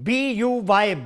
BUY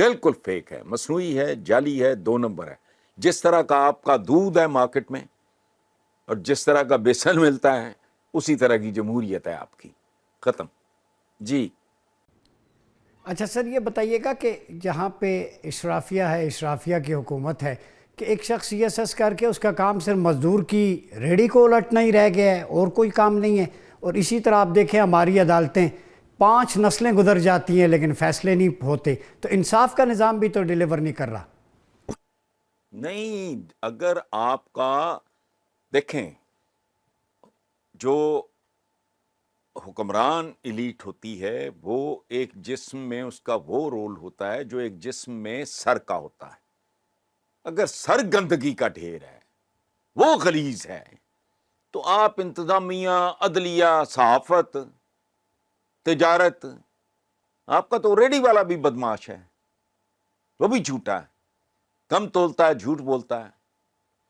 بالکل fake ہے، مصنوعی ہے، جعلی ہے، 2 نمبر ہے. جس طرح کا آپ کا دودھ ہے مارکیٹ میں اور جس طرح کا بیسن ملتا ہے اسی طرح کی جمہوریت ہے آپ کی. ختم. جی اچھا سر، یہ بتائیے گا کہ جہاں پہ اشرافیہ ہے، اشرافیہ کی حکومت ہے، کہ ایک شخص سی ایس ایس کر کے اس کا کام صرف مزدور کی ریڑھی کو الٹنا ہی رہ گیا ہے، اور کوئی کام نہیں ہے. اور اسی طرح آپ دیکھیں ہماری عدالتیں 5 نسلیں گزر جاتی ہیں لیکن فیصلے نہیں ہوتے. تو انصاف کا نظام بھی تو ڈیلیور نہیں کر رہا. نہیں، اگر آپ کا دیکھیں جو حکمران ایلیٹ ہوتی ہے وہ ایک جسم میں اس کا وہ رول ہوتا ہے جو ایک جسم میں سر کا ہوتا ہے. اگر سر گندگی کا ڈھیر ہے، وہ غلیظ ہے، تو آپ انتظامیہ، عدلیہ، صحافت، تجارت، آپ کا تو ریڈی والا بھی بدماش ہے، وہ بھی جھوٹا ہے، کم تولتا ہے، جھوٹ بولتا ہے،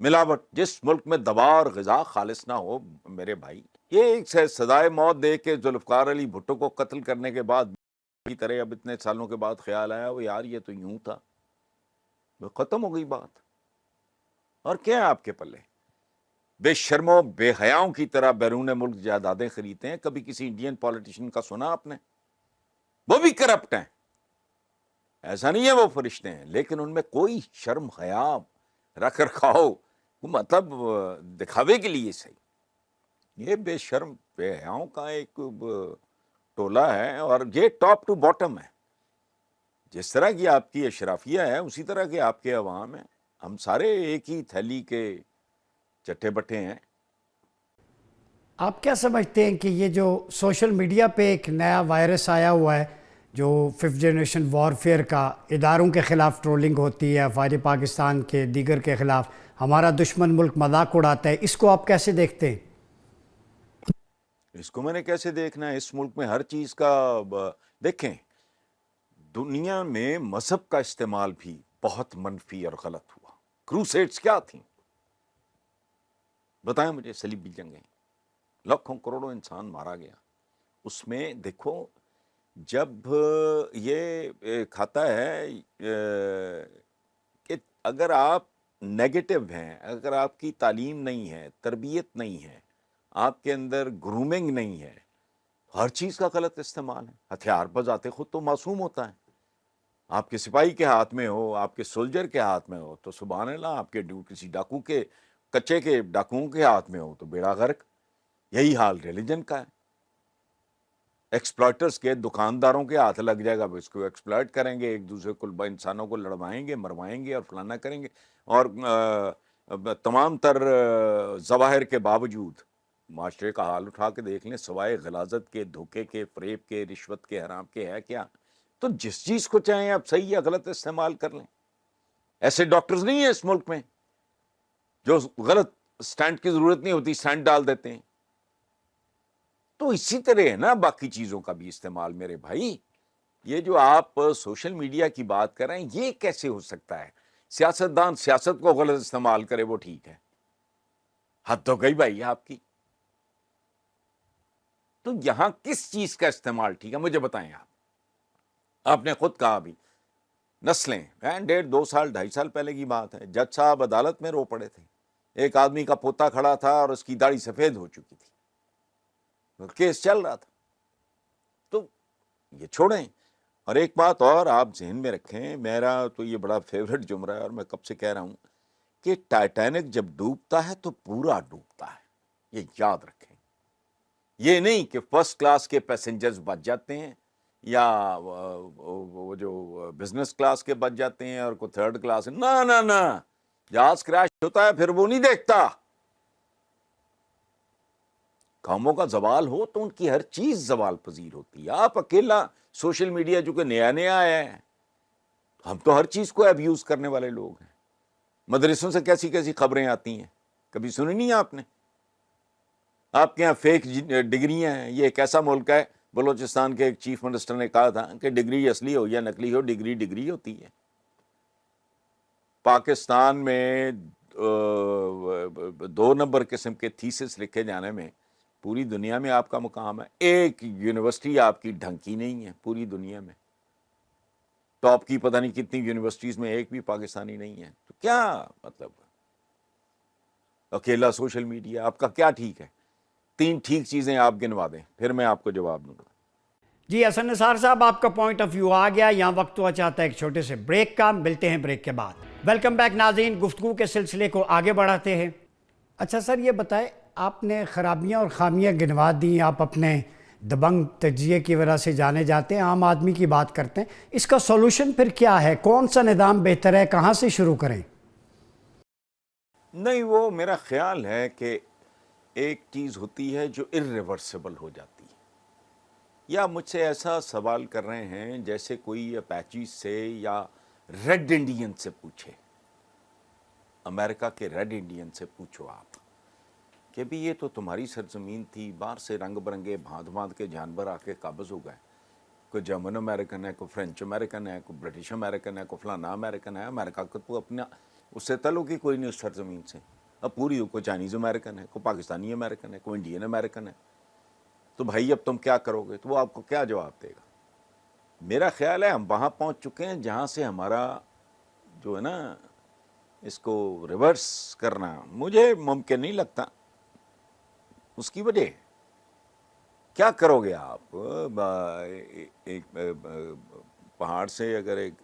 ملاوٹ. جس ملک میں دوا اور غذا خالص نہ ہو میرے بھائی، یہ ایک سزائے موت دے کے ذوالفقار علی بھٹو کو قتل کرنے کے بعد کی طرح اب اتنے سالوں کے بعد خیال آیا وہ یار یہ تو یوں تھا، ختم ہو گئی بات. اور کیا ہے آپ کے پلے؟ بے شرموں بے حیاؤں کی طرح بیرون ملک جائیدادیں خریدتے ہیں. کبھی کسی انڈین پولیٹیشین کا سنا آپ نے؟ وہ بھی کرپٹ ہیں، ایسا نہیں ہے وہ فرشتے ہیں، لیکن ان میں کوئی شرم حیا رکھ رکھاؤ، مطلب دکھاوے کے لیے صحیح. یہ بے شرم بے حیاؤں کا ایک ٹولہ ہے، اور یہ ٹاپ ٹو باٹم ہے. جس طرح کی آپ کی اشرافیہ ہے اسی طرح کے آپ کے عوام ہیں. ہم سارے ایک ہی تھیلی کے چٹے بٹے ہیں. آپ کیا سمجھتے ہیں کہ یہ جو سوشل میڈیا پہ ایک نیا وائرس آیا ہوا ہے جو 5th جنریشن وارفیئر کا، اداروں کے خلاف ٹرولنگ ہوتی ہے، افواج پاکستان کے دیگر کے خلاف، ہمارا دشمن ملک مذاق اڑاتا ہے، اس کو آپ کیسے دیکھتے ہیں؟ اس کو میں نے کیسے دیکھنا ہے؟ اس ملک میں ہر چیز کا دیکھیں، دنیا میں مذہب کا استعمال بھی بہت منفی اور غلط ہوا. کروسیڈز کیا تھیں بتائیں مجھے؟ صلیبی جنگیں، لاکھوں کروڑوں انسان مارا گیا. اس میں دیکھو جب یہ کھاتا ہے کہ اگر آپ نیگیٹو ہیں، اگر آپ کی تعلیم نہیں ہے، تربیت نہیں ہے، آپ کے اندر گرومنگ نہیں ہے، ہر چیز کا غلط استعمال ہے. ہتھیار بجاتے خود تو معصوم ہوتا ہے. آپ کے سپاہی کے ہاتھ میں ہو، آپ کے سولجر کے ہاتھ میں ہو تو سبحان اللہ، آپ کے کسی ڈاکو کے کچے کے ڈاکوؤں کے ہاتھ میں ہو تو بیڑا غرق. یہی حال ریلیجن کا ہے. ایکسپلائٹرز کے دکانداروں کے ہاتھ لگ جائے گا، اس کو ایکسپلائٹ کریں گے، ایک دوسرے کو انسانوں کو لڑوائیں گے، مروائیں گے اور فلانا کریں گے. اور تمام تر ظواہر کے باوجود معاشرے کا حال اٹھا کے دیکھ لیں، سوائے غلاظت کے، دھوکے کے، فریب کے، رشوت کے، حرام کے ہے کیا؟ تو جس چیز کو چاہیں آپ صحیح یا غلط استعمال کر لیں. ایسے ڈاکٹرز نہیں ہیں اس ملک میں جو غلط سٹینٹ کی ضرورت نہیں ہوتی سٹینٹ ڈال دیتے ہیں. تو اسی طرح ہے نا باقی چیزوں کا بھی استعمال میرے بھائی. یہ جو آپ سوشل میڈیا کی بات کر رہے ہیں یہ کیسے ہو سکتا ہے؟ سیاستدان سیاست کو غلط استعمال کرے وہ ٹھیک ہے، حد تو گئی بھائی آپ کی. تو یہاں کس چیز کا استعمال ٹھیک ہے مجھے بتائیں. آپ نے خود کہا بھی نسلیں، 1.5 2 سال 2.5 سال پہلے کی بات ہے، جج صاحب عدالت میں رو پڑے تھے. ایک آدمی کا پوتا کھڑا تھا اور اس کی داڑھی سفید ہو چکی تھی، کیس چل رہا تھا. تو یہ چھوڑیں. اور ایک بات اور آپ ذہن میں رکھیں، میرا تو یہ بڑا فیورٹ جملہ ہے اور میں کب سے کہہ رہا ہوں کہ ٹائٹینک جب ڈوبتا ہے تو پورا ڈوبتا ہے. یہ یاد رکھیں. یہ نہیں کہ فرسٹ کلاس کے پیسنجرز بچ جاتے ہیں یا وہ جو بزنس کلاس کے بچ جاتے ہیں اور کوئی تھرڈ کلاس. نہ جہاز کریش ہوتا ہے پھر وہ نہیں دیکھتا. قوموں کا زوال ہو تو ان کی ہر چیز زوال پذیر ہوتی ہے. آپ اکیلا سوشل میڈیا جو کہ نیا نیا آیا ہے، ہم تو ہر چیز کو ابیوز کرنے والے لوگ ہیں. مدرسوں سے کیسی کیسی خبریں آتی ہیں، کبھی سنی نہیں آپ نے؟ آپ کے یہاں فیک ڈگریاں ہیں. یہ ایک ایسا ملک ہے، بلوچستان کے ایک چیف منسٹر نے کہا تھا کہ ڈگری اصلی ہو یا نقلی ہو، ڈگری ڈگری ہوتی ہے. پاکستان میں 2 نمبر قسم کے تھیسس لکھے جانے میں پوری دنیا میں آپ کا مقام ہے. ایک یونیورسٹی آپ کی ڈھنگ کی نہیں ہے پوری دنیا میں. ٹاپ کی پتہ نہیں کتنی یونیورسٹیز میں ایک بھی پاکستانی نہیں ہے. تو کیا مطلب اکیلا سوشل میڈیا آپ کا کیا ٹھیک ہے؟ 3 ٹھیک چیزیں آپ گنوا دیں پھر میں آپ کو جواب دوں گا. جی حسن نثار صاحب، آپ کا پوائنٹ آف ویو آ گیا. یہاں وقت ہوا چاہتا ہے ایک چھوٹے سے بریک کا. ملتے ہیں بریک کے بعد. ویلکم بیک ناظرین، گفتگو کے سلسلے کو آگے بڑھاتے ہیں. اچھا سر، یہ بتائیں، آپ نے خرابیاں اور خامیاں گنوا دیں. آپ اپنے دبنگ تجزیے کی وجہ سے جانے جاتے ہیں، عام آدمی کی بات کرتے ہیں. اس کا سولوشن پھر کیا ہے؟ کون سا نظام بہتر ہے؟ کہاں سے شروع کریں؟ نہیں، وہ میرا خیال ہے کہ ایک چیز ہوتی ہے جو irreversible ہو جاتی ہے. یا مجھ سے ایسا سوال کر رہے ہیں جیسے کوئی اپیچیز سے یا ریڈ انڈین سے پوچھے. امریکہ کے ریڈ انڈین سے پوچھو آپ کہ بھی یہ تو تمہاری سرزمین تھی، باہر سے رنگ برنگے بھانت بھانت کے جانور آ کے قابض ہو گئے. کوئی جرمن امریکن ہے، کوئی فرینچ امریکن ہے، کوئی برٹش امریکن ہے، کوئی فلانا امریکن ہے. امریکہ کو تو اپنا اس سے تعلق ہی کوئی نہیں اس سرزمین سے. اب پوری کوئی چائنیز امریکن ہے، کوئی پاکستانی امریکن ہے، کوئی انڈین امریکن ہے. تو بھائی اب تم کیا کرو گے؟ تو وہ آپ کو کیا جواب دے گا؟ میرا خیال ہے ہم وہاں پہنچ چکے ہیں جہاں سے ہمارا جو ہے نا اس کو ریورس کرنا مجھے ممکن نہیں لگتا. اس کی وجہ کیا کرو گے آپ؟ ایک پہاڑ سے اگر ایک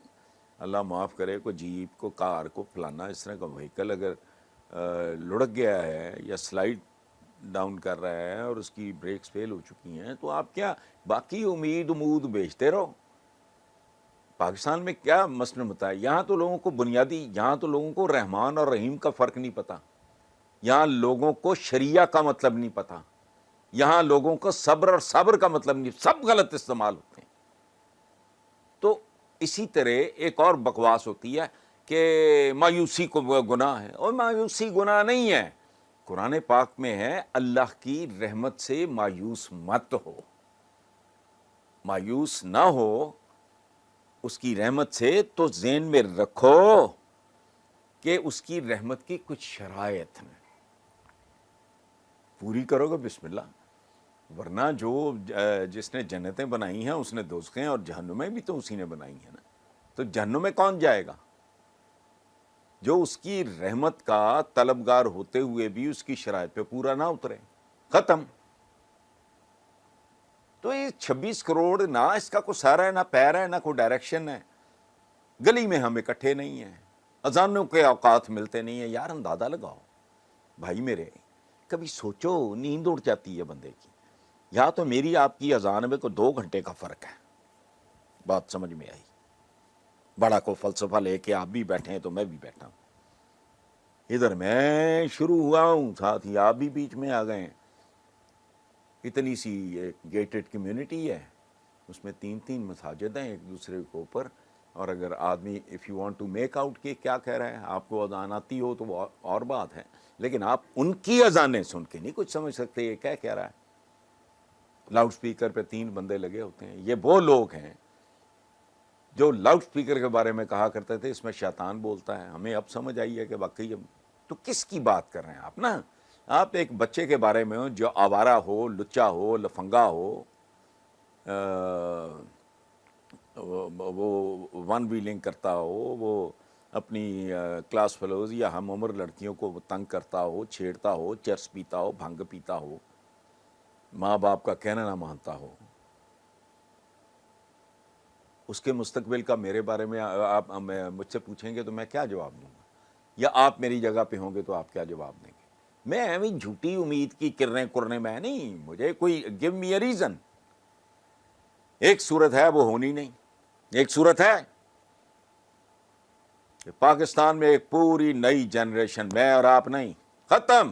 اللہ معاف کرے کوئی جیپ کو، کار کو، فلانا اس طرح کا وہیکل اگر لڑک گیا ہے یا سلائڈ ڈاؤن کر رہا ہے اور اس کی بریکس فیل ہو چکی ہیں، تو آپ کیا باقی امید بیچتے رہو؟ پاکستان میں کیا مسئلہ ہوتا ہے؟ یہاں تو لوگوں کو یہاں تو لوگوں کو رحمان اور رحیم کا فرق نہیں پتا. یہاں لوگوں کو شریعہ کا مطلب نہیں پتا. یہاں لوگوں کو صبر اور صبر کا مطلب نہیں، سب غلط استعمال ہوتے ہیں. تو اسی طرح ایک اور بکواس ہوتی ہے کہ مایوسی کو گناہ ہے، اور مایوسی گناہ نہیں ہے. قرآن پاک میں ہے اللہ کی رحمت سے مایوس مت ہو. مایوس نہ ہو اس کی رحمت سے، تو ذہن میں رکھو کہ اس کی رحمت کی کچھ شرائط ہیں، پوری کرو گے بسم اللہ. ورنہ جس نے جنتیں بنائی ہیں اس نے دوزخیں اور جہنمیں بھی تو اسی نے بنائی ہیں نا. تو جہنم میں کون جائے گا؟ جو اس کی رحمت کا طلبگار ہوتے ہوئے بھی اس کی شرائط پہ پورا نہ اترے. ختم. تو یہ 26 کروڑ نہ اس کا کوئی سر ہے، نہ پیر ہے، نہ کوئی ڈائریکشن ہے. گلی میں ہم اکٹھے نہیں ہیں، اذانوں کے اوقات ملتے نہیں ہیں. یار اندازہ لگاؤ بھائی میرے، کبھی سوچو، نیند اڑ جاتی ہے بندے کی. یا تو میری آپ کی اذان میں کوئی 2 گھنٹے کا فرق ہے. بات سمجھ میں آئی؟ بڑا کو فلسفہ لے کے آپ بھی بیٹھے ہیں تو میں بھی بیٹھا ہوں. ادھر میں شروع ہوا ہوں، ساتھ ہی آپ بھی بیچ میں آ گئے ہیں. اتنی سی ایک گیٹڈ کمیونٹی ہے، اس میں 3 مساجد ہیں ایک دوسرے کے اوپر. اور اگر آدمی if you want to make out کہ کیا کہہ رہا ہے، آپ کو اذان آتی ہو تو وہ اور بات ہے، لیکن آپ ان کی اذانیں سن کے نہیں کچھ سمجھ سکتے یہ کیا کہہ رہا ہے. لاؤڈ سپیکر پہ 3 بندے لگے ہوتے ہیں. یہ وہ لوگ ہیں جو لاؤڈ سپیکر کے بارے میں کہا کرتے تھے اس میں شیطان بولتا ہے. ہمیں اب سمجھ آئی ہے کہ واقعی تو کس کی بات کر رہے ہیں آپ نا؟ آپ ایک بچے کے بارے میں ہو جو آوارہ ہو، لچا ہو، لفنگا ہو، وہ ون ویلنگ کرتا ہو، وہ اپنی کلاس فیلوز یا ہم عمر لڑکیوں کو تنگ کرتا ہو، چھیڑتا ہو، چرس پیتا ہو، بھنگ پیتا ہو، ماں باپ کا کہنا نہ مانتا ہو. اس کے مستقبل کا میرے بارے میں آپ مجھ سے پوچھیں گے تو میں کیا جواب دوں گا؟ یا آپ میری جگہ پہ ہوں گے تو آپ کیا جواب دیں گے؟ میں ایویں جھوٹی امید کی کرنے میں نہیں. مجھے کوئی گیو می اے ریزن. ایک صورت ہے وہ ہونی نہیں. ایک صورت ہے کہ پاکستان میں ایک پوری نئی جنریشن، میں اور آپ نہیں، ختم.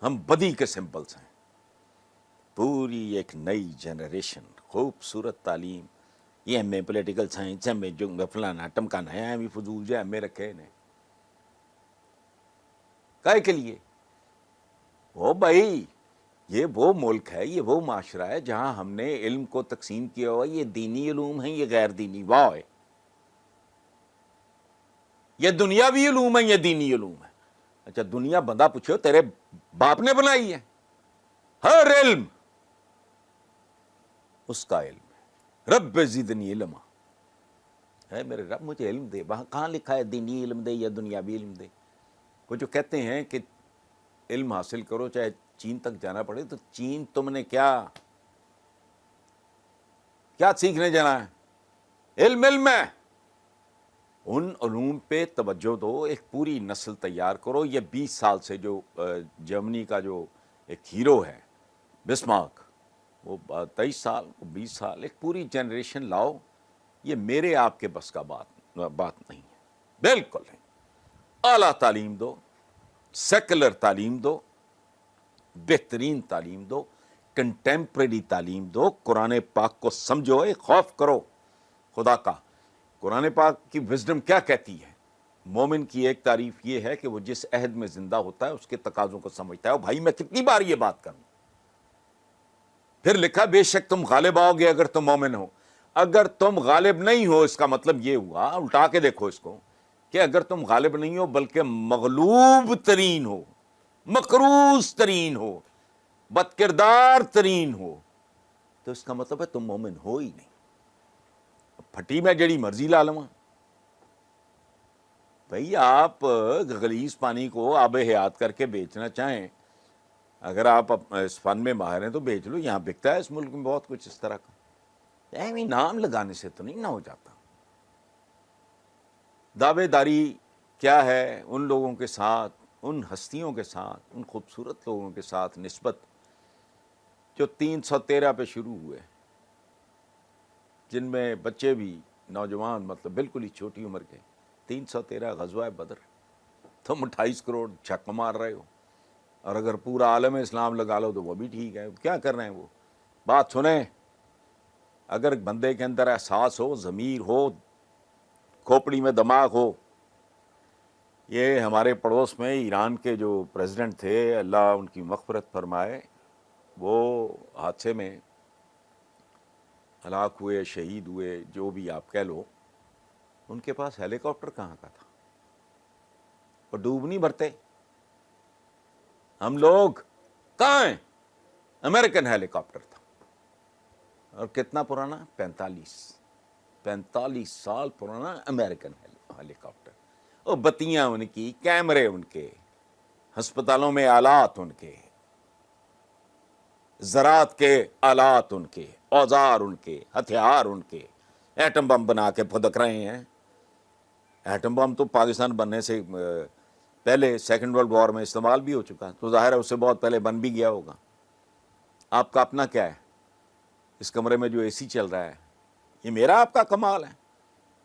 ہم بدی کے سمپلس ہیں. پوری ایک نئی جنریشن، خوبصورت تعلیم، یہ M A political science, M A جو فلانا ٹمکانا ہے، ایم اے فضول جو ایم اے رکھے نے کائے کے لیے؟ وہ بھائی یہ وہ ملک ہے، یہ وہ معاشرہ ہے جہاں ہم نے علم کو تقسیم کیا ہوا. یہ دینی علوم ہیں، یہ غیر دینی. واہ، یہ دنیاوی علوم ہے، یہ دینی علوم ہے. اچھا دنیا بندہ پوچھو تیرے باپ نے بنائی ہے؟ ہر علم اس کا علم ہے. رب زدنی علما، ہے میرے رب مجھے علم دے. وہاں کہاں لکھا ہے دینی علم دے یا دنیاوی علم دے؟ وہ جو کہتے ہیں کہ علم حاصل کرو چاہے چین تک جانا پڑے، تو چین تم نے کیا سیکھنے جانا ہے؟ علم ہے. ان علوم پہ توجہ دو، ایک پوری نسل تیار کرو. یہ 20 سال سے جو جرمنی کا جو ایک ہیرو ہے بسمارک، وہ 23 سال 20 سال، ایک پوری جنریشن لاؤ. یہ میرے آپ کے بس کا بات نہیں ہے، بالکل نہیں. اعلیٰ تعلیم دو، سیکولر تعلیم دو، بہترین تعلیم دو، کنٹمپریری تعلیم دو. قرآن پاک کو سمجھو، ایک خوف کرو خدا کا. قرآن پاک کی وزڈم کیا کہتی ہے؟ مومن کی ایک تعریف یہ ہے کہ وہ جس عہد میں زندہ ہوتا ہے اس کے تقاضوں کو سمجھتا ہے. اور بھائی میں کتنی بار یہ بات کروں. پھر لکھا بے شک تم غالب آؤ گے اگر تم مومن ہو. اگر تم غالب نہیں ہو اس کا مطلب یہ ہوا، الٹا کے دیکھو اس کو، کہ اگر تم غالب نہیں ہو بلکہ مغلوب ترین ہو، مقروض ترین ہو، بد کردار ترین ہو، تو اس کا مطلب ہے تم مومن ہو ہی نہیں. پھٹی میں جڑی مرضی لا لوں. بھئی آپ غلیظ پانی کو آب حیات کر کے بیچنا چاہیں، اگر آپ اس فن میں ماہر ہیں تو بیچ لو. یہاں بکتا ہے اس ملک میں بہت کچھ اس طرح کا. ایویں نام لگانے سے تو نہیں نہ ہو جاتا. دعوے داری کیا ہے ان لوگوں کے ساتھ، ان ہستیوں کے ساتھ، ان خوبصورت لوگوں کے ساتھ نسبت جو 313 پہ شروع ہوئے، جن میں بچے بھی، نوجوان، مطلب بالکل ہی چھوٹی عمر کے. 313 غزوہ بدر، تم 28 کروڑ چھک مار رہے ہو. اور اگر پورا عالم اسلام لگا لو تو وہ بھی ٹھیک ہے. کیا کر رہے ہیں وہ؟ بات سنیں. اگر بندے کے اندر احساس ہو، ضمیر ہو، کھوپڑی میں دماغ ہو. یہ ہمارے پڑوس میں ایران کے جو پریزیڈنٹ تھے، اللہ ان کی مغفرت فرمائے، وہ حادثے میں ہلاک ہوئے، شہید ہوئے، جو بھی آپ کہہ لو. ان کے پاس ہیلی کاپٹر کہاں کا تھا؟ وہ ڈوب نہیں مرتے. ہم لوگ کہاں ہیں؟ امریکن ہیلی کاپٹر تھا. اور کتنا پرانا؟ 45 سال پرانا امریکن ہیلی کاپٹر. اور بتیاں ان کی، کیمرے ان کے، ہسپتالوں میں آلات ان کے، زراعت کے آلات ان کے، اوزار ان کے، ہتھیار ان کے. ایٹم بم بنا کے پھدک رہے ہیں. ایٹم بم تو پاکستان بننے سے پہلے سیکنڈ ورلڈ وار میں استعمال بھی ہو چکا، تو ظاہر ہے اس سے بہت پہلے بن بھی گیا ہوگا. آپ کا اپنا کیا ہے؟ اس کمرے میں جو اے سی چل رہا ہے یہ میرا آپ کا کمال ہے.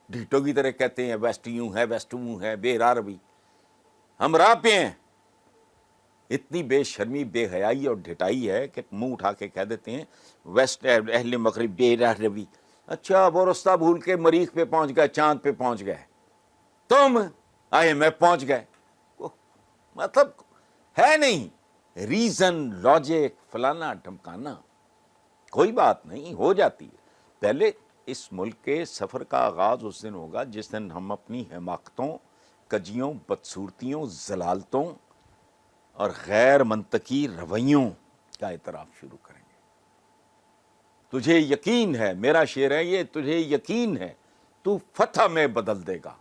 ڈھیٹوں کی طرح کہتے ہیں ویسٹ یوں ہے، ویسٹ یوں ہے، بے راہ روی. ہم راہ پہ ہیں. اتنی بے شرمی، بے حیائی اور ڈھٹائی ہے کہ منہ اٹھا کے کہہ دیتے ہیں ویسٹ اہل مغرب بے راہ روی. اچھا وہ رستہ بھول کے مریخ پہ پہنچ گئے، چاند پہ پہنچ گئے، تم آئے میں پہنچ گئے. مطلب ہے نہیں ریزن، لاجک، فلانا ڈھمکانا. کوئی بات نہیں، ہو جاتی ہے. پہلے اس ملک کے سفر کا آغاز اس دن ہوگا جس دن ہم اپنی حماقتوں، کجیوں، بدصورتیوں، ضلالتوں اور غیر منطقی رویوں کا اعتراف شروع کریں گے. تجھے یقین ہے، میرا شعر ہے یہ، تجھے یقین ہے تو فتح میں بدل دے گا،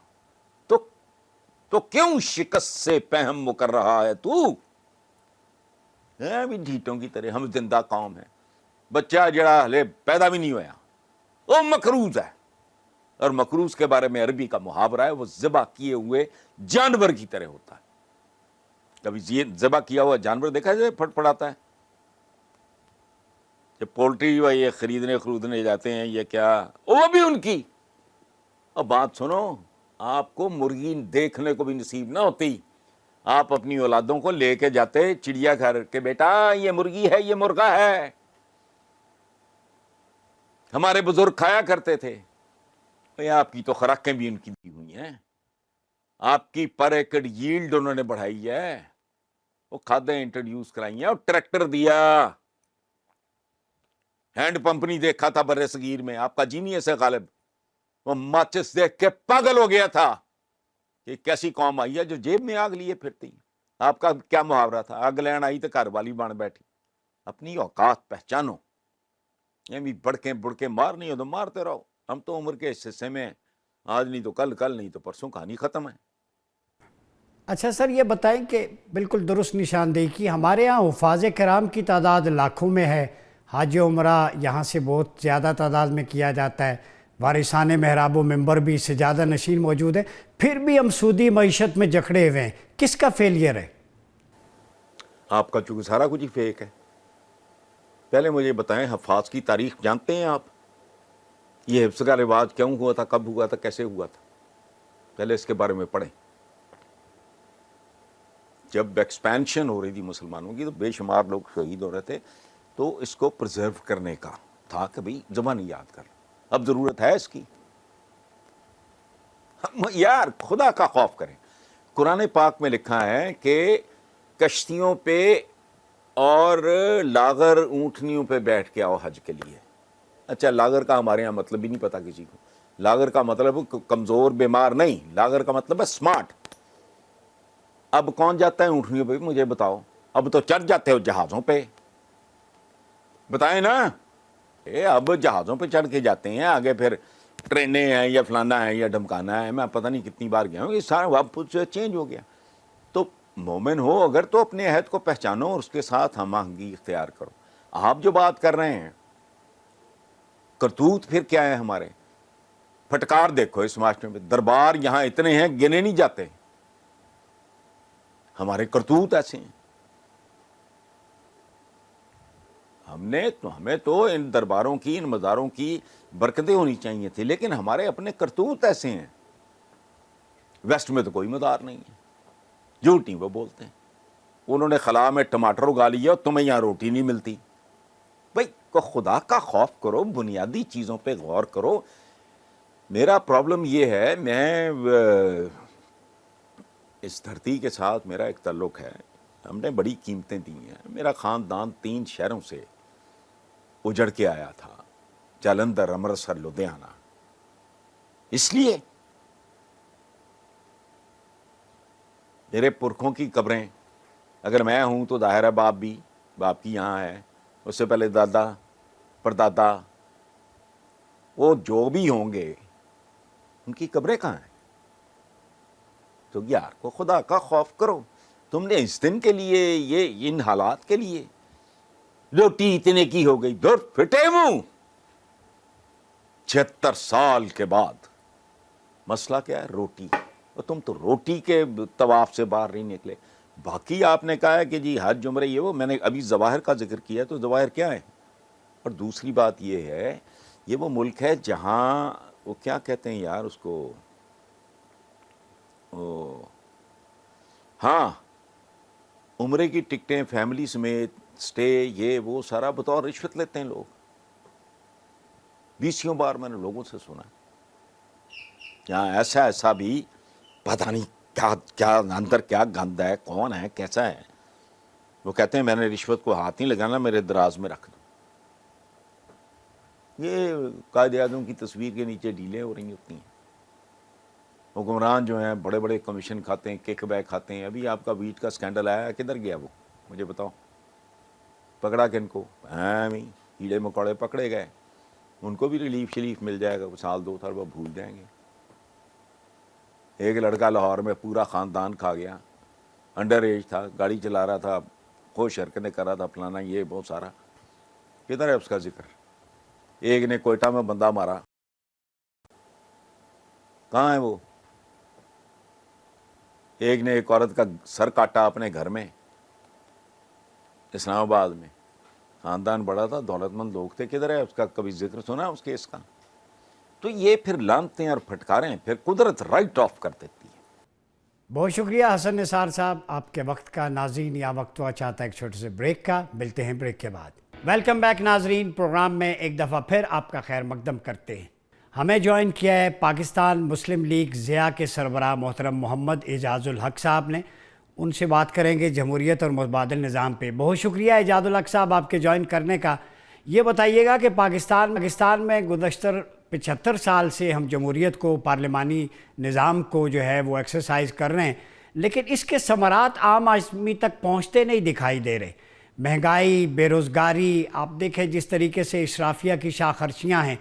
تو کیوں شکست سے پہم کر رہا ہے تو؟ بھی ڈھیٹوں کی طرح. ہم زندہ قوم ہیں. بچہ جڑا ہلے پیدا بھی نہیں ہوا وہ مقروض ہے. اور مقروض کے بارے میں عربی کا محاورہ ہے، وہ ذبح کیے ہوئے جانور کی طرح ہوتا ہے. کبھی ذبح کیا ہوا جانور دیکھا جائے پھٹ پڑاتا ہے؟ جب پولٹری یہ خریدنے جاتے ہیں، یہ کیا، وہ بھی ان کی. اب بات سنو، آپ کو مرغی دیکھنے کو بھی نصیب نہ ہوتی، آپ اپنی اولادوں کو لے کے جاتے چڑیا گھر کے، بیٹا یہ مرغی ہے، یہ مرغا ہے. ہمارے بزرگ کھایا کرتے تھے. آپ کی تو خوراکیں بھی ان کی دی ہوئی ہیں. آپ کی پر ایکڑ ییلڈ انہوں نے بڑھائی ہے، وہ کھادیں انٹروڈیوس کرائی ہیں، اور ٹریکٹر دیا. ہینڈ پمپ نہیں دیکھا تھا بر صغیر میں. آپ کا جینیس ہے غالب، وہ ماچس دیکھ کے پاگل ہو گیا تھا کہ کیسی قوم آئی ہے جو جیب میں آگ لیے پھرتی. آپ کا کیا محاورہ تھا؟ آگ لین آئی تو گھر والی بن بیٹھی. اپنی اوقات پہچانو. بھی بڑھ کے مار نہیں ہو تو مارتے رہو. ہم تو عمر کے اس حصے میں ہیں. آج نہیں تو کل نہیں تو پرسوں کہانی ختم ہے. اچھا سر، یہ بتائیں کہ بالکل درست نشاندہی کی، ہمارے ہاں حفاظ کرام کی تعداد لاکھوں میں ہے، حج عمرہ یہاں سے بہت زیادہ تعداد میں کیا جاتا ہے، وارثان محراب و منبر بھی سجادہ نشین موجود ہیں، پھر بھی ہم سودی معیشت میں جکڑے ہوئے ہیں. کس کا فیلئر ہے؟ آپ کا چونکہ سارا کچھ ہی فیک ہے. پہلے مجھے بتائیں حفاظ کی تاریخ جانتے ہیں آپ؟ یہ حفظ کا رواج کیوں ہوا تھا، کب ہوا تھا، کیسے ہوا تھا؟ پہلے اس کے بارے میں پڑھیں. جب ایکسپینشن ہو رہی تھی مسلمانوں کی تو بے شمار لوگ شہید ہو رہے تھے، تو اس کو پرزرو کرنے کا تھا کہ بھئی زبان یاد کر. اب ضرورت ہے اس کی؟ یار خدا کا خوف کریں. قرآن پاک میں لکھا ہے کہ کشتیوں پہ اور لاغر اونٹنیوں پہ بیٹھ کے آؤ حج کے لیے. اچھا، لاغر کا ہمارے یہاں مطلب ہی نہیں پتا کسی کو. لاغر کا مطلب کمزور بیمار نہیں، لاغر کا مطلب ہے سمارٹ. اب کون جاتا ہے اونٹنیوں پہ؟ مجھے بتاؤ. اب تو چڑھ جاتے ہو جہازوں پہ، بتائیں نا. اب جہازوں پہ چڑھ کے جاتے ہیں، آگے پھر ٹرینیں ہیں یا فلانا ہے یا ڈھمکانا ہے. میں پتہ نہیں کتنی بار گیا ہوں، یہ سارا اب کچھ چینج ہو گیا. تو مومن ہو اگر تو اپنے عہد کو پہچانو اور اس کے ساتھ ہم آہنگی اختیار کرو. آپ جو بات کر رہے ہیں کرتوت پھر کیا ہے ہمارے؟ پھٹکار دیکھو اس معاشرے میں. دربار یہاں اتنے ہیں گنے نہیں جاتے. ہمارے کرتوت ایسے ہیں. ہمیں تو ان درباروں کی، ان مزاروں کی برکتیں ہونی چاہیے تھی، لیکن ہمارے اپنے کرتوت ایسے ہیں. ویسٹ میں تو کوئی مزار نہیں ہے، جھوٹ نہیں وہ بولتے ہیں. انہوں نے خلا میں ٹماٹر اگا لیا اور تمہیں یہاں روٹی نہیں ملتی. بھائی کو خدا کا خوف کرو، بنیادی چیزوں پہ غور کرو. میرا پرابلم یہ ہے، میں اس دھرتی کے ساتھ میرا ایک تعلق ہے. ہم نے بڑی قیمتیں دی ہیں. میرا خاندان 3 شہروں سے اجڑ کے آیا تھا، جالندھر، امرتسر، لدھیانہ. اس لیے میرے پرکھوں کی قبریں، اگر میں ہوں تو ظاہر ہے باپ کی یہاں ہے. اس سے پہلے دادا، پردادا، وہ جو بھی ہوں گے ان کی قبریں کہاں ہیں؟ تو یار کو خدا کا خوف کرو. تم نے اس دن کے لیے، یہ ان حالات کے لیے روٹی اتنے کی ہو گئی، دور پھٹے منہ. 76 سال کے بعد مسئلہ کیا ہے؟ روٹی. اور تم تو روٹی کے طواف سے باہر نہیں نکلے. باقی آپ نے کہا ہے کہ جی حج عمرہ یہ وہ، میں نے ابھی ظواہر کا ذکر کیا، تو ظواہر کیا ہے؟ اور دوسری بات یہ ہے، یہ وہ ملک ہے جہاں وہ کیا کہتے ہیں یار اس کو، ہاں، عمرے کی ٹکٹیں فیملی سمیت، سٹے، یہ وہ سارا بطور رشوت لیتے ہیں لوگ. 20 بار میں نے لوگوں سے سنا. یہاں ایسا بھی پتہ نہیں کیا اندر کیا گند ہے، کون ہے، کیسا ہے. وہ کہتے ہیں میں نے رشوت کو ہاتھ نہیں لگانا، میرے دراز میں رکھ دو. یہ قائد اعظم کی تصویر کے نیچے ڈیلیں ہو رہی ہوتی ہیں. حکمران جو ہیں بڑے بڑے کمیشن کھاتے ہیں، کک بیک کھاتے ہیں. ابھی آپ کا ویٹ کا سکینڈل آیا، کدھر گیا وہ؟ مجھے بتاؤ. پکڑا کن کو؟ کیڑے مکوڑے پکڑے گئے. ان کو بھی ریلیف شلیف مل جائے گا، 1-2 سال وہ بھول جائیں گے. ایک لڑکا لاہور میں پورا خاندان کھا گیا، انڈر ایج تھا، گاڑی چلا رہا تھا، خوش حرکتیں کر رہا تھا، فلانا یہ بہت سارا. کدھر ہے اس کا ذکر؟ ایک نے کوئٹہ میں بندہ مارا، کہاں ہے وہ؟ ایک نے ایک عورت کا سر کاٹا اپنے گھر میں، اسلام آباد میں. خاندان بڑا تھا، دولت مند لوگ تھے، کدھر ہے اس کا؟ کبھی ذکر سنا اس کیس کا؟ تو یہ پھر لانتیں اور پھٹکاریں پھر قدرت رائٹ آف کر دیتی ہے. بہت شکریہ حسن نثار صاحب آپ کے وقت کا. ناظرین یا وقت ہوا چاہتا ہے ایک چھوٹے سے بریک کا، ملتے ہیں بریک کے بعد. ویلکم بیک ناظرین، پروگرام میں ایک دفعہ پھر آپ کا خیر مقدم کرتے ہیں. ہمیں جوائن کیا ہے پاکستان مسلم لیگ ضیاء کے سربراہ محترم محمد اعجاز الحق صاحب نے. ان سے بات کریں گے جمہوریت اور متبادل نظام پہ. بہت شکریہ اعجاز الحق صاحب آپ کے جوائن کرنے کا. یہ بتائیے گا کہ پاکستان میں گزشتہ 75 سال سے ہم جمہوریت کو، پارلیمانی نظام کو جو ہے وہ ایکسرسائز کر رہے ہیں، لیکن اس کے ثمرات عام آدمی تک پہنچتے نہیں دکھائی دے رہے. مہنگائی، بے روزگاری، آپ دیکھیں جس طریقے سے اشرافیہ کی شاہ خرچیاں ہیں،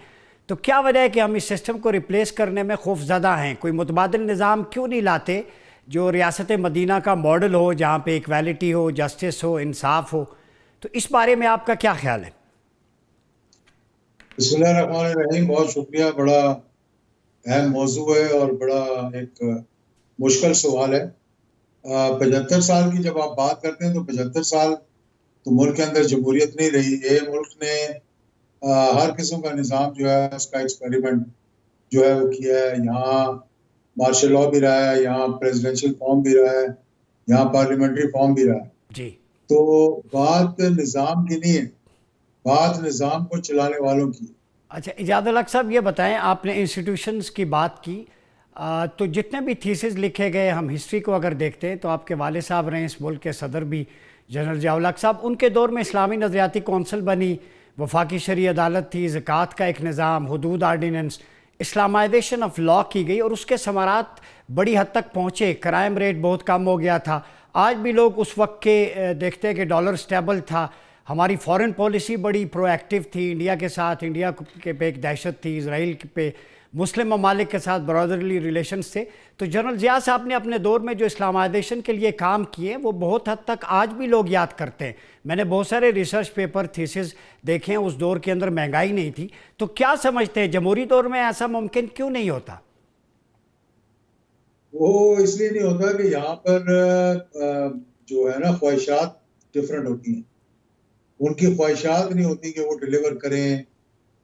تو کیا وجہ ہے کہ ہم اس سسٹم کو ریپلیس کرنے میں خوف زدہ ہیں؟ کوئی متبادل نظام کیوں نہیں لاتے جو ریاست مدینہ کا ماڈل ہو، جہاں پہ ایکویلٹی ہو، جسٹس ہو، انصاف ہو؟ تو اس بارے میں آپ کا کیا خیال ہے؟ بسم اللہ الرحمن الرحیم. بہت شکریہ. بڑا اہم موضوع ہے اور بڑا ایک مشکل سوال ہے. 75 سال کی جب آپ بات کرتے ہیں تو 75 سال تو ملک کے اندر جمہوریت نہیں رہی. یہ ملک نے ہر قسم کا نظام جو ہے اس کا ایکسپیریمنٹ جو ہے وہ کیا ہے. یہاں مارشل لاء بھی رہا ہے, یہاں پریزیڈنشل فارم بھی رہا ہے, یہاں پارلیمنٹری فارم بھی رہا ہے. جی. تو بات نظام کی نہیں ہے, بات نظام کو چلانے والوں کی. اچھا ایجاد الحق صاحب یہ بتائیں, آپ نے انسٹیٹیوشنز کی بات کی, تو جتنے بھی تھیسز لکھے گئے, ہم ہسٹری کو اگر دیکھتے ہیں تو آپ کے والد صاحب رہے اس ملک کے صدر بھی, جنرل ضیاء الحق صاحب, ان کے دور میں اسلامی نظریاتی کونسل بنی, وفاقی شرعی عدالت تھی, زکوٰۃ کا ایک نظام, حدود آرڈیننس, اسلامائزیشن آف لاء کی گئی اور اس کے ثمرات بڑی حد تک پہنچے. کرائم ریٹ بہت کم ہو گیا تھا. آج بھی لوگ اس وقت کے دیکھتے ہیں کہ ڈالر سٹیبل تھا, ہماری فارن پالیسی بڑی پرو ایکٹیو تھی انڈیا کے ساتھ, انڈیا کے پہ ایک دہشت تھی, اسرائیل پہ, مسلم ممالک کے ساتھ برادرلی ریلیشنز تھے. تو جنرل ضیاء صاحب نے اپنے دور میں جو اسلامائزیشن کے لیے کام کیے وہ بہت حد تک آج بھی لوگ یاد کرتے ہیں. میں نے بہت سارے ریسرچ پیپر, تھیسز دیکھے ہیں. اس دور کے اندر مہنگائی نہیں تھی. تو کیا سمجھتے ہیں جمہوری دور میں ایسا ممکن کیوں نہیں ہوتا؟ وہ اس لیے نہیں ہوتا کہ یہاں پر جو ہے نا خواہشات ڈفرینٹ ہوتی ہیں. ان کی خواہشات نہیں ہوتی کہ وہ ڈیلیور کریں,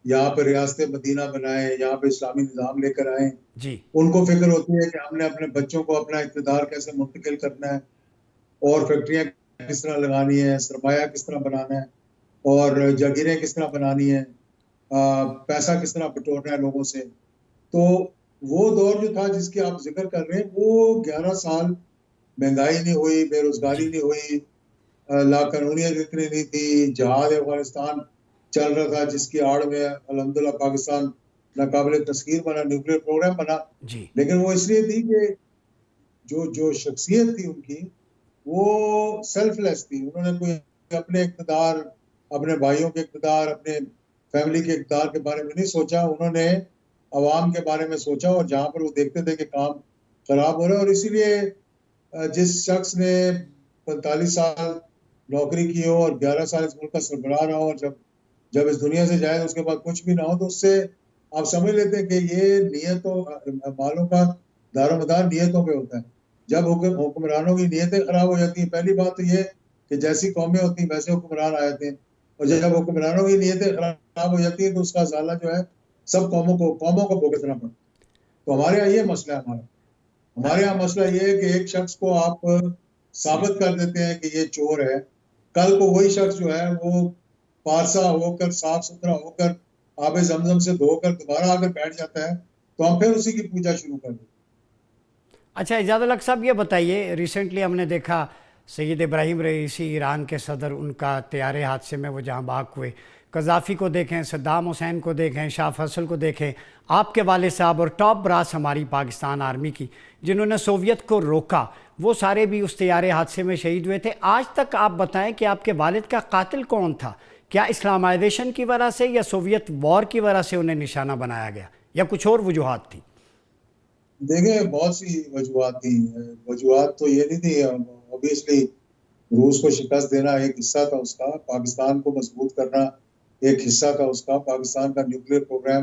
یہاں پہ ریاست مدینہ بنائیں, یہاں پہ اسلامی نظام لے کر آئیں. جی. ان کو فکر ہوتی ہے کہ ہم نے اپنے بچوں کو اپنا اقتدار کیسے منتقل کرنا ہے, اور فیکٹریاں کس طرح لگانی ہے, سرمایہ کس طرح بنانا ہے, اور جاگیریں کس طرح بنانی ہیں, پیسہ کس طرح بٹورنا ہے لوگوں سے. تو وہ دور جو تھا جس کی آپ ذکر کر رہے ہیں, وہ 11 سال مہنگائی نہیں ہوئی, بے روزگاری نہیں ہوئی, لاقانونیت اتنی نہیں تھی, جہاد افغانستان چل رہا تھا جس کی آڑ میں الحمدللہ پاکستان ناقابل تسخیر بنا, نیوکلیر پروگرام بنا. جی. لیکن وہ اس لیے تھی کہ جو شخصیت تھی ان کی وہ سیلف لیس تھی. انہوں نے کوئی اپنے اقتدار, اپنے بھائیوں کے اقتدار, اپنے فیملی کے اقتدار کے بارے میں نہیں سوچا. انہوں نے عوام کے بارے میں سوچا, اور جہاں پر وہ دیکھتے تھے کہ کام خراب ہو رہا ہے. اور اسی لیے جس شخص نے 45 سال نوکری کی ہو اور 11 سال اس ملک کا سربراہ رہا ہو, اور جب اس دنیا سے جائے اس کے بعد کچھ بھی نہ ہو, تو اس سے آپ سمجھ لیتے ہیں کہ یہ نیتوں, مالوں کا دار و مدار نیتوں پہ ہوتا ہے. جب حکمرانوں کی نیتیں خراب ہو جاتی ہیں, پہلی بات تو یہ کہ جیسی قومیں ہوتی ہیں ویسے حکمران آ جاتے ہیں, اور جب حکمرانوں کی نیتیں خراب ہو جاتی ہیں تو اس کا ازالہ جو ہے سب قوموں کو بھگتنا پڑتا. تو ہمارے یہاں یہ مسئلہ ہے. ہمارے یہاں مسئلہ یہ ہے کہ ایک شخص کو آپ ثابت کر دیتے ہیں کہ یہ چور ہے, کل کو وہی شخص جو ہے وہ پارسا ہو کر, صاف ستھرا ہو کر, آب زمزم سے دھو کر دوبارہ آ کر بیٹھ جاتا ہے, تو ہم پھر اسی کی پوجا شروع کر دیں. اچھا ایجاد الحق صاحب یہ بتائیے, ریسنٹلی ہم نے دیکھا سید ابراہیم رئیسی ایران کے صدر, ان کا طیارے حادثے میں وہ جہاں بحق ہوئے. قذافی کو دیکھیں, صدام حسین کو دیکھیں, شاہ فیصل کو دیکھیں, آپ کے والد صاحب اور ٹاپ براس ہماری پاکستان آرمی کی جنہوں نے سوویت کو روکا, وہ سارے بھی اس طیارے حادثے میں شہید ہوئے تھے. آج تک آپ بتائیں کہ آپ کے والد کا قاتل کون تھا؟ کیا اسلامائزیشن کی وجہ سے یا سوویت وار کی وجہ سے انہیں نشانہ بنایا گیا, یا کچھ اور وجوہات تھی؟ دیکھیں بہت سی وجوہات تھیں. وجوہات تو یہ نہیں تھی, اوبیسلی روس کو شکست دینا ایک حصہ تھا اس کا, پاکستان کو مضبوط کرنا ایک حصہ تھا اس کا, پاکستان کا نیوکلیر پروگرام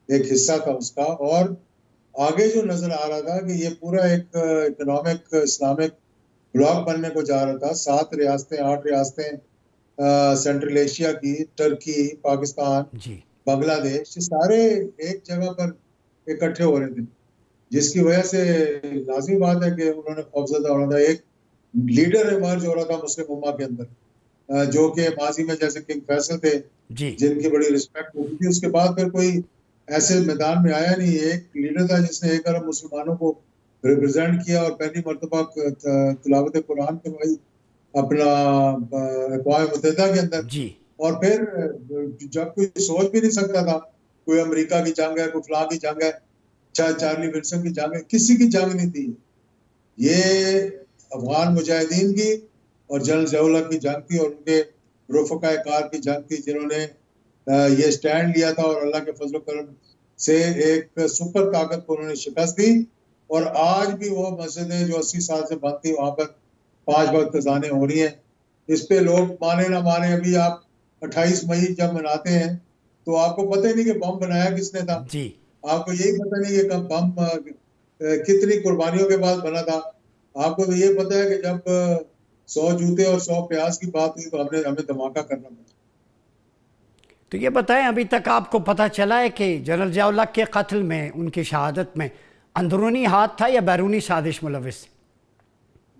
ایک حصہ تھا اس کا, اور آگے جو نظر آ رہا تھا کہ یہ پورا ایک اکنامک اسلامک بلاک بننے کو جا رہا تھا. 7 ریاستیں 8 ریاستیں سینٹرل ایشیا کی, ترکی, پاکستان, جی. بنگلہ دیش, یہ سارے ایک جگہ پر اکٹھے ہو رہے تھے, جس کی وجہ سے لازمی بات ہے کہ انہوں نے خوفزدہ ہونا تھا. ایک لیڈر ایمرج ہو رہا تھا مسلم امہ کے اندر, جو کہ ماضی میں جیسے کنگ فیصل تھے جی. جن کی بڑی رسپیکٹ ہوتی تھی. اس کے بعد پھر کوئی ایسے میدان میں آیا نہیں. ایک لیڈر تھا جس نے 1 ارب مسلمانوں کو ریپرزینٹ کیا, اور پہلی مرتبہ تلاوت قرآن کروائی اپنا اقوام متحدہ کے اندر. جی. اور پھر جب کوئی سوچ بھی نہیں سکتا تھا, کوئی امریکہ کی جنگ ہے, کوئی فلاں کی جنگ ہے, چارلی ولسن کی جنگ ہے, کسی کی جنگ نہیں تھی. یہ افغان مجاہدین کی اور جنرل ضیاء الحق کی جنگ تھی اور ان کے رفقائے کار کی جنگ تھی جنہوں نے یہ سٹینڈ لیا تھا اور اللہ کے فضل و کرم سے ایک سپر طاقت کو انہوں نے شکست دی. اور آج بھی وہ مسجدیں جو 80 سال سے بند تھی وہاں پر 5 وقت اذانیں ہو رہی ہیں. اس پہ لوگ مانے نہ مانے, ابھی آپ 28 مئی جب مناتے ہیں تو آپ کو پتہ ہی نہیں کہ بم بنایا کس نے تھا. جی آپ کو یہی پتہ نہیں کہ بم کتنی قربانیوں کے بعد بنا تھا. آپ کو تو یہ پتہ ہے کہ جب 100 جوتے اور 100 پیاز کی بات ہوئی تو ہمیں دھماکہ کرنا پڑا. تو یہ بتائیں, ابھی تک آپ کو پتہ چلا ہے کہ جنرل ضیاء الحق کے قتل میں, ان کی شہادت میں اندرونی ہاتھ تھا یا بیرونی سازش ملوث؟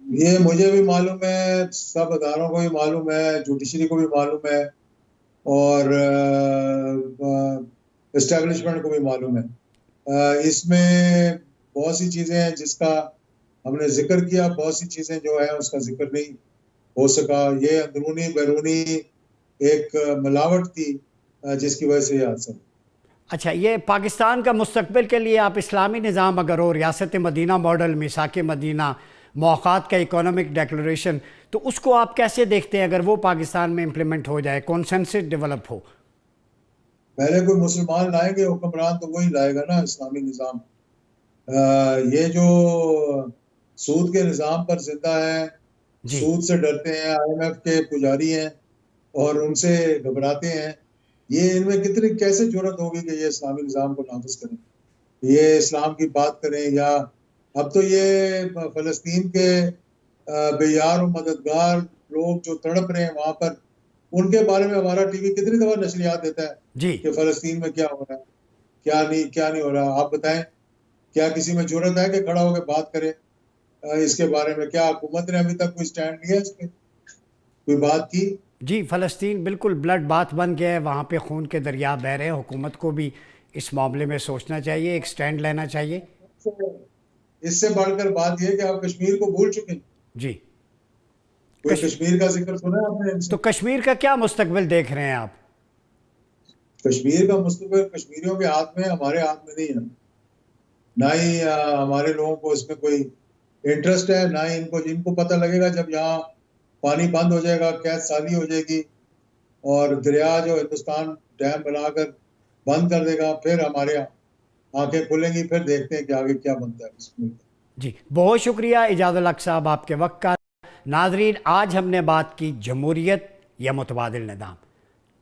یہ مجھے بھی معلوم ہے, سب اداروں کو بھی معلوم ہے, جوڈیشری کو بھی معلوم ہے اور اسٹیبلشمنٹ کو بھی معلوم ہے. اس میں بہت سی چیزیں ہیں جس کا ہم نے ذکر کیا, بہت سی چیزیں جو ہیں اس کا ذکر نہیں ہو سکا. یہ اندرونی بیرونی ایک ملاوٹ تھی جس کی وجہ سے یہ حادثہ. اچھا, یہ پاکستان کا مستقبل کے لیے آپ اسلامی نظام اگر ہو, ریاست مدینہ ماڈل, میثاق مدینہ, موقعات کا اکنامک ڈیکلریشن, تو اس کو آپ کیسے دیکھتے ہیں اگر وہ پاکستان میں امپلیمنٹ ہو جائے, کنسنسس ڈیولپ ہو؟ پہلے کوئی مسلمان لائیں گے حکمران تو وہی لائے گا نا اسلامی نظام. یہ جو سود کے نظام پر زندہ ہیں, سود سے ڈرتے ہیں, IMF کے پجاری ہیں اور ان سے گھبراتے ہیں, یہ ان میں کتنی کیسے جرأت ہوگی کہ یہ اسلامی نظام کو نافذ کریں, یہ اسلام کی بات کریں. یا اب تو یہ فلسطین کے بے یار و مددگار لوگ جو تڑپ رہے ہیں وہاں پر, ان کے بارے میں ہمارا ٹی وی کتنی دفعہ نشریات دیتا ہے کہ فلسطین میں کیا ہو رہا ہے, کیا نہیں ہو رہا. آپ بتائیں, کیا کسی میں جرأت ہے کہ کھڑا ہو کے بات کرے اس کے بارے میں؟ کیا حکومت نے ابھی تک کوئی سٹینڈ لیا اس پہ, کوئی بات کی؟ جی, فلسطین بالکل بلڈ بات بن گیا ہے, وہاں پہ خون کے دریا بہہ رہے ہیں. حکومت کو بھی اس معاملے میں سوچنا چاہیے, ایک سٹینڈ لینا چاہیے. اس سے بڑھ کر بات یہ کہ آپ کشمیر کو بھول چکے ہیں. جی, کوئی کشمیر کا ذکر سنا ہے آپ نے؟ تو کشمیر کا کیا مستقبل دیکھ رہے ہیں آپ؟ کشمیر کا مستقبل کشمیریوں کے ہاتھ میں, ہمارے ہاتھ میں نہیں ہے. نہ ہی ہمارے لوگوں کو اس میں کوئی انٹرسٹ ہے, نہ ہی ان کو پتہ لگے گا جب یہاں پانی بند ہو جائے گا, قحط سالی ہو جائے گی اور دریا جو ہندوستان ڈیم بنا کر بند کر دے گا, پھر ہمارے آنکھیں کھلیں گی, پھر دیکھتے ہیں کہ آگے کیا بنتا ہے. جی, بہت شکریہ اعجاز الحق صاحب آپ کے وقت کا. ناظرین, آج ہم نے بات کی جمہوریت یا متبادل نظام.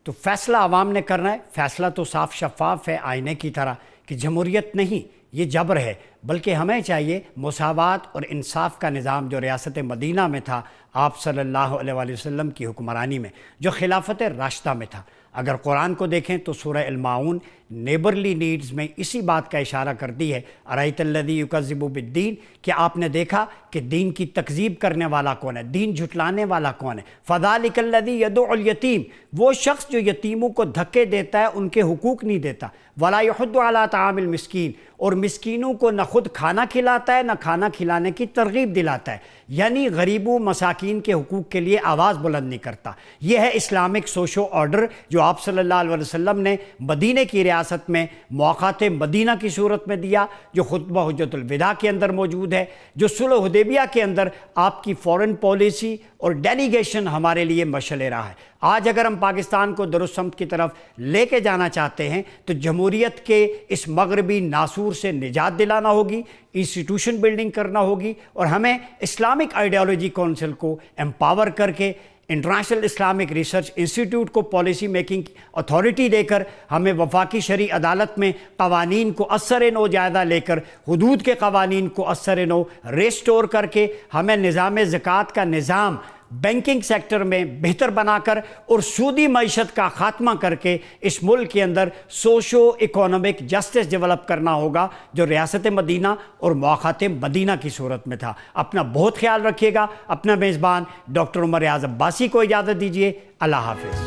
تو فیصلہ عوام نے کرنا ہے. فیصلہ تو صاف شفاف ہے, آئینے کی طرح, کہ جمہوریت نہیں, یہ جبر ہے, بلکہ ہمیں چاہیے مساوات اور انصاف کا نظام جو ریاست مدینہ میں تھا آپ صلی اللہ علیہ وآلہ وسلم کی حکمرانی میں, جو خلافت راشدہ میں تھا. اگر قرآن کو دیکھیں تو سورہ الماعون نیبرلی نیڈز میں اسی بات کا اشارہ کرتی ہے, ارایت الذی یکذب بالدین, کہ آپ نے دیکھا کہ دین کی تکذیب کرنے والا کون ہے, دین جھٹلانے والا کون ہے. فذلک الذی یدعو الیتیم, وہ شخص جو یتیموں کو دھکے دیتا ہے, ان کے حقوق نہیں دیتا. ولا یحض علی طعام المسکین, اور مسکینوں کو نہ خود کھانا کھلاتا ہے نہ کھانا کھلانے کی ترغیب دلاتا ہے, یعنی غریبوں مساکین کے حقوق کے لیے آواز بلند نہیں کرتا. یہ ہے اسلامک سوشو آرڈر جو آپ صلی اللہ علیہ وسلم نے مدینہ کی ریاست میں موقعات مدینہ کی صورت میں دیا, جو خطبہ حجۃ الوداع کے اندر موجود ہے, جو صلح حدیبیہ کے اندر آپ کی فورن پالیسی اور ڈیلیگیشن ہمارے لیے مشعل راہ ہے. آج اگر ہم پاکستان کو درست سمت کی طرف لے کے جانا چاہتے ہیں تو جمہوریت کے اس مغربی ناسور سے نجات دلانا ہوگی, انسٹیٹیوشن بلڈنگ کرنا ہوگی, اور ہمیں اسلامک آئیڈیالوجی کونسل کو امپاور کر کے انٹرنیشنل اسلامک ریسرچ انسٹیٹیوٹ کو پالیسی میکنگ اتھارٹی دے کر ہمیں وفاقی شرعی عدالت میں قوانین کو اثر نو جائزہ لے کر حدود کے قوانین کو اثر نو ریسٹور کر کے ہمیں نظام زکوٰۃ کا نظام بینکنگ سیکٹر میں بہتر بنا کر اور سودی معیشت کا خاتمہ کر کے اس ملک کے اندر سوشو اکونومک جسٹس ڈیولپ کرنا ہوگا, جو ریاست مدینہ اور موقعات مدینہ کی صورت میں تھا. اپنا بہت خیال رکھیے گا. اپنا میزبان ڈاکٹر عمر ریاض عباسی کو اجازت دیجیے. اللہ حافظ.